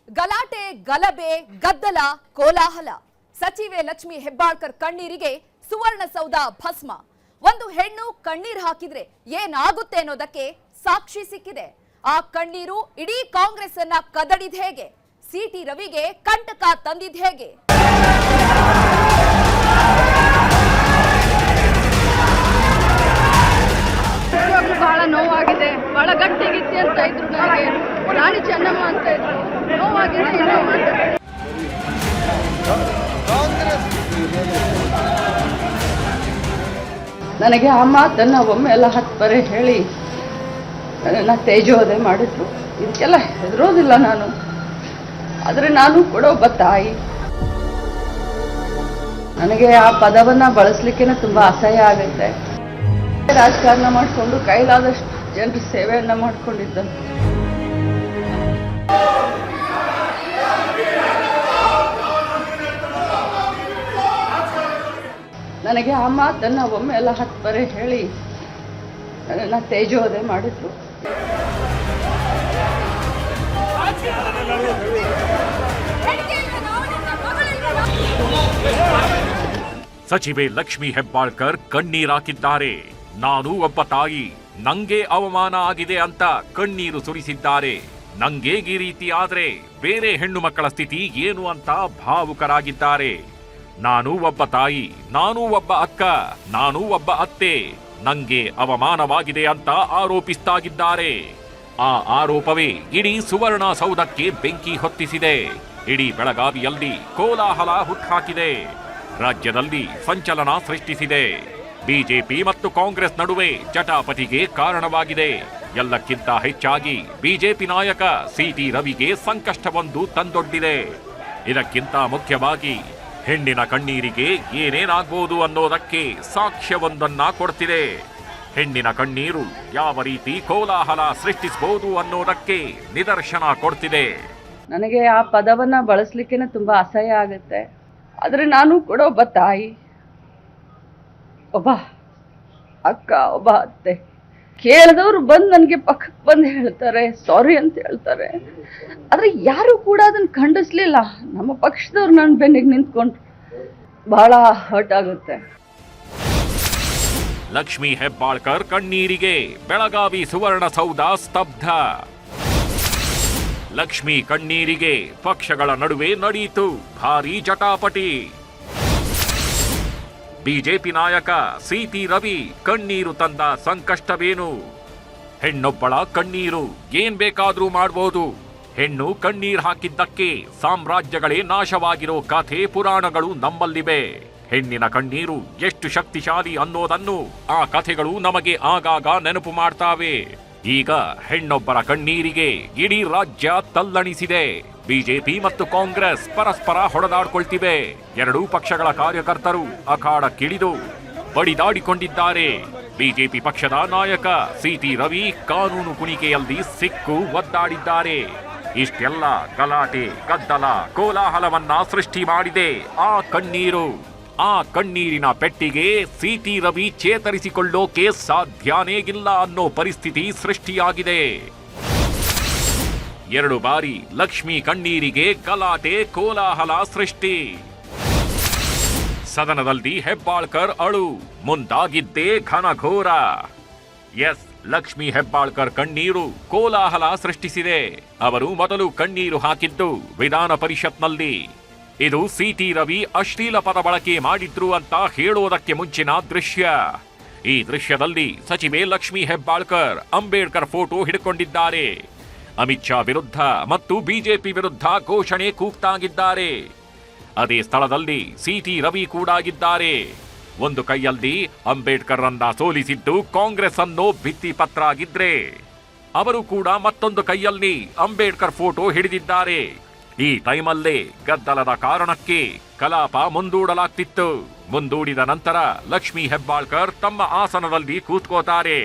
ಗಲಾಟೆ, ಗಲಭೆ, ಗದ್ದಲ, ಕೋಲಾಹಲ. ಸಚಿವೆ ಲಕ್ಷ್ಮಿ ಹೆಬ್ಬಾಳ್ಕರ್ ಕಣ್ಣೀರಿಗೆ ಸುವರ್ಣಸೌಧ ಭಸ್ಮ. ಒಂದು ಹೆಣ್ಣು ಕಣ್ಣೀರು ಹಾಕಿದ್ರೆ ಏನಾಗುತ್ತೆ ಅನ್ನೋದಕ್ಕೆ ಸಾಕ್ಷಿ ಸಿಕ್ಕಿದೆ. ಆ ಕಣ್ಣೀರು ಇಡೀ ಕಾಂಗ್ರೆಸ್ ಅನ್ನ ಕದಡಿದ ಹೇಗೆ, ಸಿಟಿ ರವಿಗೆ ಕಂಟಕ ತಂದಿದ್ ಹೇಗೆ? ಬಹಳ ನೋವಾಗಿದೆ, ಬಹಳ ಗಟ್ಟಿಗಿತ್ತಿ ಅಂತ ಇದ್ರು. ನನಗೆ ರಾಣಿ ಚೆನ್ನಮ್ಮ ಅಂತ ಇದ್ರು. ನೋವಾಗಿದೆ. ನನಗೆ ಆ ಮಾತನ್ನ ಒಮ್ಮೆ ಎಲ್ಲ 10 ಬಾರಿ ಹೇಳಿ ನನ್ನನ್ನು ತೇಜೋವಧೆ ಮಾಡಿದ್ರು. ಇದಕ್ಕೆಲ್ಲ ಹೆದರೋದಿಲ್ಲ ನಾನು, ಆದರೆ ನಾನು ಕೂಡ ಒಬ್ಬ ತಾಯಿ. ನನಗೆ ಆ ಪದವನ್ನ ಬಳಸಲಿಕ್ಕೆ ತುಂಬಾ ಅಸಹ್ಯ ಆಗುತ್ತೆ. ರಾಜಕಾರಣ ಮಾಡಿಕೊಂಡು ಕೈಲಾದಷ್ಟು ಜನರ ಸೇವೆಯನ್ನ ಮಾಡ್ಕೊಂಡಿದ್ದ. ನನಗೆ ಆ ಮಾತನ್ನ ಒಮ್ಮೆ ಎಲ್ಲ 10 ಬಾರಿ ಹೇಳಿ ನನ್ನನ್ನು ತೇಜೋವಧೆ ಮಾಡಿದ್ರು. ಸಚಿವೆ ಲಕ್ಷ್ಮಿ ಹೆಬ್ಬಾಳ್ಕರ್ ಕಣ್ಣೀರಾಕಿದ್ದಾರೆ. ನಾನು ಒಬ್ಬ ತಾಯಿ, ನಂಗೆ ಅವಮಾನ ಆಗಿದೆ ಅಂತ ಕಣ್ಣೀರು ಸುರಿಸಿದ್ದಾರೆ. ನಂಗೆ ಈ ರೀತಿ ಆದ್ರೆ ಬೇರೆ ಹೆಣ್ಣು ಮಕ್ಕಳ ಸ್ಥಿತಿ ಏನು ಅಂತ ಭಾವುಕರಾಗಿದ್ದಾರೆ. ನಾನು ಒಬ್ಬ ತಾಯಿ, ನಾನು ಒಬ್ಬ ಅಕ್ಕ, ನಾನು ಒಬ್ಬ ಅತ್ತೆ, ನಂಗೆ ಅವಮಾನವಾಗಿದೆ ಅಂತ ಆರೋಪಿಸ್ತಾಗಿದ್ದಾರೆ. ಆ ಆರೋಪವೇ ಇಡೀ ಸುವರ್ಣಸೌಧಕ್ಕೆ ಬೆಂಕಿ ಹೊತ್ತಿಸಿದೆ. ಇಡೀ ಬೆಳಗಾವಿಯಲ್ಲಿ ಕೋಲಾಹಲ ಹುಟ್ಟಾಕಿದೆ. ರಾಜ್ಯದಲ್ಲಿ ಸಂಚಲನ ಸೃಷ್ಟಿಸಿದೆ. ಬಿಜೆಪಿ ಮತ್ತು ಕಾಂಗ್ರೆಸ್ ನಡುವೆ ಜಟಾಪಟಿಗೆ ಕಾರಣವಾಗಿದೆ. ಎಲ್ಲಕ್ಕಿಂತ ಹೆಚ್ಚಾಗಿ ಬಿಜೆಪಿ ನಾಯಕ ಸಿಟಿ ರವಿಗೆ ಸಂಕಷ್ಟವೊಂದು ತಂದೊಡ್ಡಿದೆ. ಇದಕ್ಕಿಂತ ಮುಖ್ಯವಾಗಿ ಹೆಣ್ಣಿನ ಕಣ್ಣೀರಿಗೆ ಏನೇನಾಗ್ಬೋದು ಅನ್ನೋದಕ್ಕೆ ಸಾಕ್ಷ್ಯವೊಂದನ್ನ ಕೊಡ್ತಿದೆ. ಹೆಣ್ಣಿನ ಕಣ್ಣೀರು ಯಾವ ರೀತಿ ಕೋಲಾಹಲ ಸೃಷ್ಟಿಸಬಹುದು ಅನ್ನೋದಕ್ಕೆ ನಿದರ್ಶನ ಕೊಡ್ತಿದೆ. ನನಗೆ ಆ ಪದವನ್ನ ಬಳಸಲಿಕ್ಕೆ ತುಂಬಾ ಅಸಹ್ಯ ಆಗುತ್ತೆ, ಆದರೆ ನಾನು ಕೂಡ ಒಬ್ಬ ತಾಯಿ, ಒಬ್ಬ ಅಕ್ಕ, ಒಬ್ಬ ಅತ್ತೆ. ಕೇಳಿದವರು ಬಂದು ನನಗೆ ಪಕ್ಕಕ್ಕೆ ಬಂದು ಹೇಳ್ತಾರೆ, ಸಾರಿ ಅಂತ ಹೇಳ್ತಾರೆ. ಆದರೆ ಯಾರು ಕೂಡ ಅದನ್ನು ಖಂಡಿಸ್ಲಿಲ್ಲ. ನಮ್ಮ ಪಕ್ಷದವ್ರು ನನ್ನ ಬೆನ್ನಿಗೆ ನಿಂತ್ಕೊಂಡು ಬಹಳ ಹರ್ಟ್ ಆಗುತ್ತೆ. ಲಕ್ಷ್ಮಿ ಹೆಬ್ಬಾಳ್ಕರ್ ಕಣ್ಣೀರಿಗೆ ಬೆಳಗಾವಿ ಸುವರ್ಣಸೌಧ ಸ್ತಬ್ಧ. ಲಕ್ಷ್ಮಿ ಕಣ್ಣೀರಿಗೆ ಪಕ್ಷಗಳ ನಡುವೆ ನಡೆಯಿತು ಭಾರೀ ಜಟಾಪಟಿ. ಬಿಜೆಪಿ ನಾಯಕ ಸಿಟಿ ರವಿ ಕಣ್ಣೀರು ತಂದ ಸಂಕಷ್ಟವೇನು? ಹೆಣ್ಣೊಬ್ಬಳ ಕಣ್ಣೀರು ಏನ್ ಬೇಕಾದ್ರೂ ಮಾಡಬಹುದು. ಹೆಣ್ಣು ಕಣ್ಣೀರ್ ಹಾಕಿದ್ದಕ್ಕೆ ಸಾಮ್ರಾಜ್ಯಗಳೇ ನಾಶವಾಗಿರೋ ಕಥೆ ಪುರಾಣಗಳು ನಮ್ಮಲ್ಲಿವೆ. ಹೆಣ್ಣಿನ ಕಣ್ಣೀರು ಎಷ್ಟು ಶಕ್ತಿಶಾಲಿ ಅನ್ನೋದನ್ನು ಆ ಕಥೆಗಳು ನಮಗೆ ಆಗಾಗ ನೆನಪು ಮಾಡ್ತಾವೆ. ಈಗ ಹೆಣ್ಣೊಬ್ಬರ ಕಣ್ಣೀರಿಗೆ ಇಡೀ ರಾಜ್ಯ ತಲ್ಲಣಿಸಿದೆ. ಬಿಜೆಪಿ ಮತ್ತು ಕಾಂಗ್ರೆಸ್ ಪರಸ್ಪರ ಹೊಡೆದಾಡ್ಕೊಳ್ತಿವೆ. ಎರಡೂ ಪಕ್ಷಗಳ ಕಾರ್ಯಕರ್ತರು ಅಖಾಡಕ್ಕಿಳಿದು ಬಡಿದಾಡಿಕೊಂಡಿದ್ದಾರೆ. ಬಿಜೆಪಿ ಪಕ್ಷದ ನಾಯಕ ಸಿಟಿ ರವಿ ಕಾನೂನು ಕುಣಿಕೆಯಲ್ಲಿ ಸಿಕ್ಕು ಒದ್ದಾಡಿದ್ದಾರೆ. ಇಷ್ಟೆಲ್ಲ ಗಲಾಟೆ, ಗದ್ದಲ, ಕೋಲಾಹಲವನ್ನ ಸೃಷ್ಟಿ ಮಾಡಿದೆ ಆ ಕಣ್ಣೀರು. ಆ ಕಣ್ಣೀರಿನ ಪೆಟ್ಟಿಗೆ ಸಿಟಿ ರವಿ ಚೇತರಿಸಿಕೊಳ್ಳೋಕೆ ಸಾಧ್ಯನೇ ಇಲ್ಲ ಅನ್ನೋ ಪರಿಸ್ಥಿತಿ ಸೃಷ್ಟಿಯಾಗಿದೆ. 2 ಬಾರಿ ಲಕ್ಷ್ಮಿ ಕಣ್ಣೀರಿಗೆ ಗಲಾಟೆ, ಕೋಲಾಹಲ ಸೃಷ್ಟಿ. ಸದನದಲ್ಲಿ ಹೆಬ್ಬಾಳ್ಕರ್ ಅಳು, ಮುಂದಾಗಿದ್ದೇ ಘನಘೋರ. ಎಸ್, ಲಕ್ಷ್ಮಿ ಹೆಬ್ಬಾಳ್ಕರ್ ಕಣ್ಣೀರು ಕೋಲಾಹಲ ಸೃಷ್ಟಿಸಿದೆ. ಅವರು ಮೊದಲು ಕಣ್ಣೀರು ಹಾಕಿದ್ದು ವಿಧಾನ ಪರಿಷತ್ನಲ್ಲಿ. ಇದು ಸಿಟಿ ರವಿ ಅಶ್ಲೀಲ ಪದ ಬಳಕೆ ಮಾಡಿದ್ರು ಅಂತ ಹೇಳೋದಕ್ಕೆ ಮುಂಚಿನ ದೃಶ್ಯ. ಈ ದೃಶ್ಯದಲ್ಲಿ ಸಚಿವೆ ಲಕ್ಷ್ಮಿ ಹೆಬ್ಬಾಳ್ಕರ್ ಅಂಬೇಡ್ಕರ್ ಫೋಟೋ ಹಿಡಿಕೊಂಡಿದ್ದಾರೆ. ಅಮಿತ್ ಶಾ ವಿರುದ್ಧ ಮತ್ತು ಬಿಜೆಪಿ ವಿರುದ್ಧ ಘೋಷಣೆ ಕೂಗ್ತಾಗಿದ್ದಾರೆ. ಅದೇ ಸ್ಥಳದಲ್ಲಿ ಸಿಟಿ ರವಿ ಕೂಡ ಇದ್ದಾರೆ. ಒಂದು ಕೈಯಲ್ಲಿ ಅಂಬೇಡ್ಕರ್ ಅನ್ನ ಸೋಲಿಸಿದ್ದು ಕಾಂಗ್ರೆಸ್ ಅನ್ನೋ ಭಿತ್ತಿ ಪತ್ರ ಆಗಿದ್ರೆ, ಅವರು ಕೂಡ ಮತ್ತೊಂದು ಕೈಯಲ್ಲಿ ಅಂಬೇಡ್ಕರ್ ಫೋಟೋ ಹಿಡಿದಿದ್ದಾರೆ. ಈ ಟೈಮಲ್ಲೇ ಗದ್ದಲದ ಕಾರಣಕ್ಕೆ ಕಲಾಪ ಮುಂದೂಡಲಾಗ್ತಿತ್ತು. ಮುಂದೂಡಿದ ನಂತರ ಲಕ್ಷ್ಮಿ ಹೆಬ್ಬಾಳ್ಕರ್ ತಮ್ಮ ಆಸನದಲ್ಲಿ ಕೂತ್ಕೋತಾರೆ.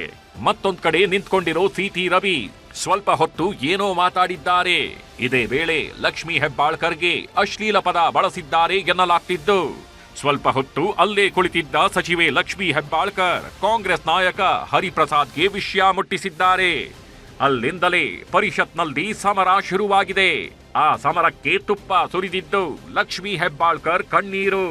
ಮತ್ತೊಂದ್ ಕಡೆ ನಿಂತ್ಕೊಂಡಿರೋ ಸಿಟಿ ರವಿ ಸ್ವಲ್ಪ ಹೊತ್ತು ಏನೋ ಮಾತಾಡಿದ್ದಾರೆ. ಇದೇ ವೇಳೆ ಲಕ್ಷ್ಮಿ ಹೆಬ್ಬಾಳ್ಕರ್ಗೆ ಅಶ್ಲೀಲ ಪದ ಬಳಸಿದ್ದಾರೆ ಎನ್ನಲಾಗ್ತಿದ್ದು. ಸ್ವಲ್ಪ ಹೊತ್ತು ಅಲ್ಲೇ ಕುಳಿತಿದ್ದ ಸಚಿವೆ ಲಕ್ಷ್ಮಿ ಹೆಬ್ಬಾಳ್ಕರ್ ಕಾಂಗ್ರೆಸ್ ನಾಯಕ ಹರಿಪ್ರಸಾದ್ಗೆ ವಿಷಯ ಮುಟ್ಟಿಸಿದ್ದಾರೆ. ಅಲ್ಲಿಂದಲೇ ಪರಿಷತ್ನಲ್ಲಿ ಸಮರ ಶುರುವಾಗಿದೆ. ಆ ಸಮರಕ್ಕೆ ತುಪ್ಪ ಸುರಿದಿದ್ದು ಲಕ್ಷ್ಮೀ ಹೆಬ್ಬಾಳ್ಕರ್ ಕಣ್ಣೀರು.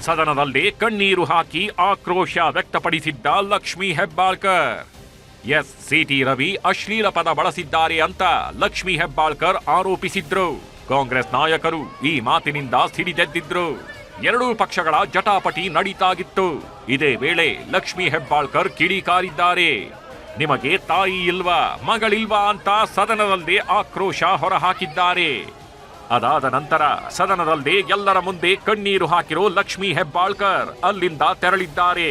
ಸದನದಲ್ಲಿ ಕಣ್ಣೀರು ಹಾಕಿ ಆಕ್ರೋಶ ವ್ಯಕ್ತಪಡಿಸಿದ್ದ ಲಕ್ಷ್ಮೀ ಹೆಬ್ಬಾಳ್ಕರ್. ಸಿಟಿ ರವಿ ಅಶ್ಲೀಲ ಪದ ಬಳಸಿದ್ದಾರೆ ಅಂತ ಲಕ್ಷ್ಮೀ ಹೆಬ್ಬಾಳ್ಕರ್ ಆರೋಪಿಸಿದ್ರು. ಕಾಂಗ್ರೆಸ್ ನಾಯಕರು ಈ ಮಾತಿನಿಂದ ಸಿಡಿದೆದ್ದಿದ್ರು. ಎರಡೂ ಪಕ್ಷಗಳ ಜಟಾಪಟಿ ನಡೀತಾಗಿತ್ತು. ಇದೇ ವೇಳೆ ಲಕ್ಷ್ಮೀ ಹೆಬ್ಬಾಳ್ಕರ್ ಕಿಡಿಕಾರಿದ್ದಾರೆ. ನಿಮಗೆ ತಾಯಿ ಇಲ್ವಾ, ಮಗಳಿಲ್ವಾ ಅಂತ ಸದನದಲ್ಲಿ ಆಕ್ರೋಶ ಹೊರಹಾಕಿದ್ದಾರೆ. ಅದಾದ ನಂತರ ಸದನದಲ್ಲಿ ಎಲ್ಲರ ಮುಂದೆ ಕಣ್ಣೀರು ಹಾಕಿರೋ ಲಕ್ಷ್ಮೀ ಹೆಬ್ಬಾಳ್ಕರ್ ಅಲ್ಲಿಂದ ತೆರಳಿದ್ದಾರೆ.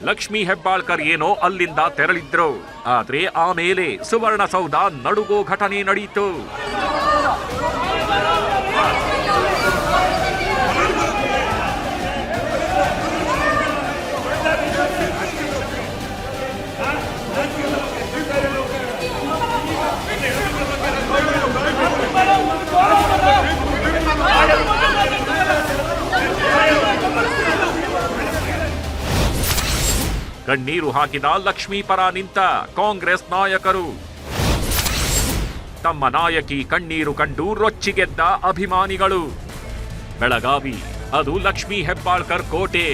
ಲಕ್ಷ್ಮೀ ಹೆಬ್ಬಾಳ್ಕರ್ ಏನೋ ಅಲ್ಲಿಂದ ತೆರಳಿದ್ರು. ಆದ್ರೆ ಆಮೇಲೆ ಸುವರ್ಣಸೌಧ ನಡುಗೋ ಘಟನೆ ನಡೆಯಿತು. ಕಣ್ಣೀರು ಹಾಕಿದ ಲಕ್ಷ್ಮೀ ಪರ ನಿಂತ ಕಾಂಗ್ರೆಸ್ ನಾಯಕರು. ತಮ್ಮ ನಾಯಕಿ ಕಣ್ಣೀರು ಕಂಡು ರೊಚ್ಚಿಗೆದ್ದ ಅಭಿಮಾನಿಗಳು. ಬೆಳಗಾವಿ, ಅದು ಲಕ್ಷ್ಮೀ ಹೆಬ್ಬಾಳ್ಕರ್ ಕೋಟೆ.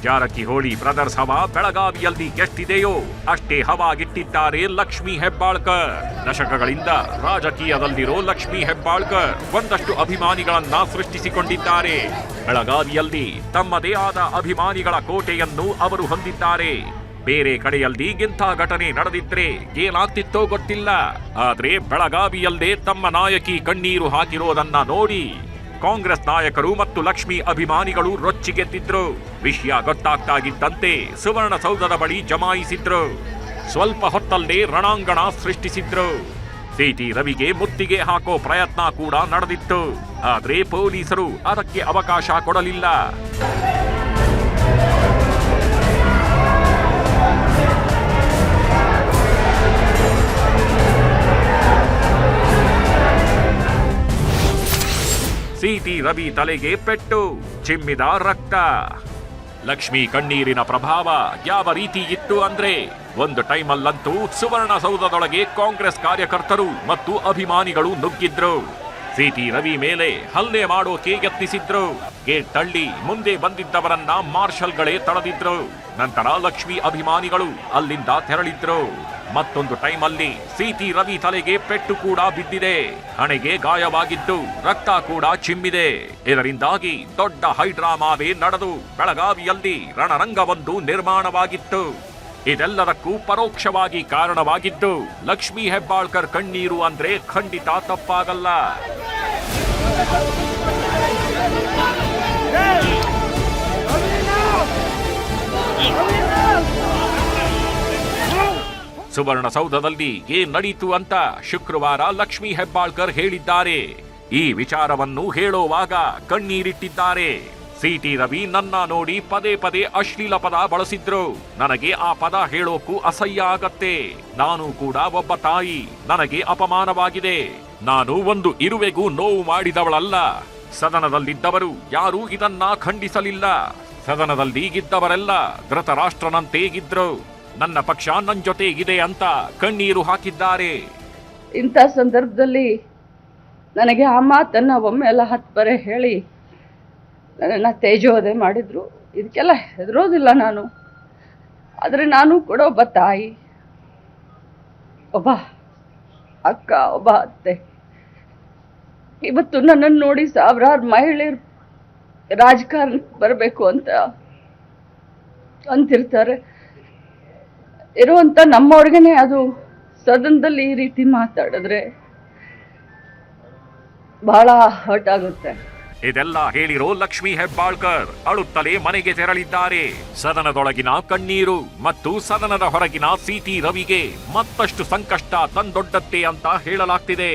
ಜಾರಕಿಹೊಳಿ ಬ್ರದರ್ಸ್ ಹವಾ ಬೆಳಗಾವಿಯಲ್ಲಿ ಎಷ್ಟಿದೆಯೋ ಅಷ್ಟೇ ಹವಾಗಿಟ್ಟಿದ್ದಾರೆ ಲಕ್ಷ್ಮೀ ಹೆಬ್ಬಾಳ್ಕರ್. ದಶಕಗಳಿಂದ ರಾಜಕೀಯದಲ್ಲಿರೋ ಲಕ್ಷ್ಮೀ ಹೆಬ್ಬಾಳ್ಕರ್ ಒಂದಷ್ಟು ಅಭಿಮಾನಿಗಳನ್ನ ಸೃಷ್ಟಿಸಿಕೊಂಡಿದ್ದಾರೆ. ಬೆಳಗಾವಿಯಲ್ಲಿ ತಮ್ಮದೇ ಆದ ಅಭಿಮಾನಿಗಳ ಕೋಟೆಯನ್ನು ಅವರು ಹೊಂದಿದ್ದಾರೆ. ಬೇರೆ ಕಡೆಯಲ್ಲಿ ಇಂಥ ಘಟನೆ ನಡೆದಿದ್ರೆ ಏನಾಗ್ತಿತ್ತೋ ಗೊತ್ತಿಲ್ಲ. ಆದ್ರೆ ಬೆಳಗಾವಿಯಲ್ಲೇ ತಮ್ಮ ನಾಯಕಿ ಕಣ್ಣೀರು ಹಾಕಿರೋದನ್ನ ನೋಡಿ ಕಾಂಗ್ರೆಸ್ ನಾಯಕರು ಮತ್ತು ಲಕ್ಷ್ಮಿ ಅಭಿಮಾನಿಗಳು ರೊಚ್ಚಿಗೆದ್ದಿದ್ರು. ವಿಷಯ ಗೊತ್ತಾಗ್ತಾಗಿದ್ದಂತೆ ಸುವರ್ಣಸೌಧದ ಬಳಿ ಜಮಾಯಿಸಿದ್ರು. ಸ್ವಲ್ಪ ಹೊತ್ತಲ್ಲೇ ರಣಾಂಗಣ ಸೃಷ್ಟಿಸಿದ್ರು. ಸಿಟಿ ರವಿಗೆ ಮುತ್ತಿಗೆ ಹಾಕೋ ಪ್ರಯತ್ನ ಕೂಡ ನಡೆದಿತ್ತು. ಆದ್ರೆ ಪೊಲೀಸರು ಅದಕ್ಕೆ ಅವಕಾಶ ಕೊಡಲಿಲ್ಲ. ಸಿಟಿ ರವಿ ತಲೆಗೆ ಪೆಟ್ಟು, ಚಿಮ್ಮಿದ ರಕ್ತ. ಲಕ್ಷ್ಮಿ ಕಣ್ಣೀರಿನ ಪ್ರಭಾವ ಯಾವ ರೀತಿ ಇತ್ತು ಅಂದ್ರೆ ಒಂದು ಟೈಮಲ್ಲಂತೂ ಸುವರ್ಣಸೌಧದೊಳಗೆ ಕಾಂಗ್ರೆಸ್ ಕಾರ್ಯಕರ್ತರು ಮತ್ತು ಅಭಿಮಾನಿಗಳು ನುಗ್ಗಿದ್ರು. ಸಿಟಿ ರವಿ ಮೇಲೆ ಹಲ್ಲೆ ಮಾಡೋಕೆ ಯತ್ನಿಸಿದ್ರು. ಗೇಟ್ ತಳ್ಳಿ ಮುಂದೆ ಬಂದಿದ್ದವರನ್ನ ಮಾರ್ಷಲ್ಗಳೇ ತಡೆದಿದ್ರು. ನಂತರ ಲಕ್ಷ್ಮಿ ಅಭಿಮಾನಿಗಳು ಅಲ್ಲಿಂದ ತೆರಳಿದ್ರು. ಮತ್ತೊಂದು ಟೈಮಲ್ಲಿ ಸಿಟಿ ರವಿ ತಲೆಗೆ ಪೆಟ್ಟು ಕೂಡ ಬಿದ್ದಿದೆ. ಹಣೆಗೆ ಗಾಯವಾಗಿದ್ದು ರಕ್ತ ಕೂಡ ಚಿಮ್ಮಿದೆ. ಇದರಿಂದಾಗಿ ದೊಡ್ಡ ಹೈಡ್ರಾಮಾವೇ ನಡೆದು ಬೆಳಗಾವಿಯಲ್ಲಿ ರಣರಂಗವೊಂದು ನಿರ್ಮಾಣವಾಗಿತ್ತು. ಇದೆಲ್ಲದಕ್ಕೂ ಪರೋಕ್ಷವಾಗಿ ಕಾರಣವಾಗಿದ್ದು ಲಕ್ಷ್ಮೀ ಹೆಬ್ಬಾಳ್ಕರ್ ಕಣ್ಣೀರು ಅಂದ್ರೆ ಖಂಡಿತ ತಪ್ಪಾಗಲ್ಲ. ಸುವರ್ಣಸೌಧದಲ್ಲಿ ಏನ್ ನಡೀತು ಅಂತ ಶುಕ್ರವಾರ ಲಕ್ಷ್ಮೀ ಹೆಬ್ಬಾಳ್ಕರ್ ಹೇಳಿದ್ದಾರೆ. ಈ ವಿಚಾರವನ್ನು ಹೇಳೋವಾಗ ಕಣ್ಣೀರಿಟ್ಟಿದ್ದಾರೆ. ಸಿಟಿ ರವಿ ನನ್ನ ನೋಡಿ ಪದೇ ಪದೇ ಅಶ್ಲೀಲ ಪದ ಬಳಸಿದ್ರು. ನನಗೆ ಆ ಪದ ಹೇಳೋಕು ಅಸಹ್ಯ ಆಗತ್ತೆ. ನಾನು ಕೂಡ ಒಬ್ಬ ತಾಯಿ, ನನಗೆ ಅಪಮಾನವಾಗಿದೆ. ನಾನು ಒಂದು ಇರುವೆಗೂ ನೋವು ಮಾಡಿದವಳಲ್ಲ. ಸದನದಲ್ಲಿದ್ದವರು ಯಾರೂ ಇದನ್ನ ಖಂಡಿಸಲಿಲ್ಲ. ಸದನದಲ್ಲಿ ಇದ್ದವರೆಲ್ಲ ಧೃತರಾಷ್ಟ್ರನಂತೆ ಇದ್ರು. ನನ್ನ ಪಕ್ಷ ನನ್ನ ಜೊತೆ ಇದೆ ಅಂತ ಕಣ್ಣೀರು ಹಾಕಿದ್ದಾರೆ. ಇಂಥ ಸಂದರ್ಭದಲ್ಲಿ ನನಗೆ ಆ ಮಾತನ್ನ ಒಮ್ಮೆ ಎಲ್ಲ 10 ಬರೆ ಹೇಳಿ ನನ್ನನ್ನು ತೇಜೋವಧೆ ಮಾಡಿದ್ರು. ಇದಕ್ಕೆಲ್ಲ ಹೆದರೋದಿಲ್ಲ ನಾನು. ಆದರೆ ನಾನು ಕೂಡ ಒಬ್ಬ ತಾಯಿ, ಒಬ್ಬ ಅಕ್ಕ, ಒಬ್ಬ ಅತ್ತೆ. ಇವತ್ತು ನನ್ನನ್ನು ನೋಡಿ ಸಾವಿರಾರು ಮಹಿಳೆಯರು ರಾಜಕಾರಣಕ್ಕೆ ಬರಬೇಕು ಅಂತ ಅಂತಿರ್ತಾರೆ. ಇರುವಂಥ ನಮ್ಮವ್ರಿಗೇನೆ ಅದು ಸದನದಲ್ಲಿ ಈ ರೀತಿ ಮಾತಾಡಿದ್ರೆ ಬಹಳ ಹರ್ಟ್ ಆಗುತ್ತೆ. ಇದೆಲ್ಲ ಹೇಳಿರೋ ಲಕ್ಷ್ಮೀ ಹೆಬ್ಬಾಳ್ಕರ್ ಅಳುತ್ತಲೇ ಮನೆಗೆ ತೆರಳಿದ್ದಾರೆ. ಸದನದೊಳಗಿನ ಕಣ್ಣೀರು ಮತ್ತು ಸದನದ ಹೊರಗಿನ ಸಿಟಿ ರವಿಗೆ ಮತ್ತಷ್ಟು ಸಂಕಷ್ಟ ತಂದೊಡ್ಡತ್ತೆ ಅಂತ ಹೇಳಲಾಗ್ತಿದೆ.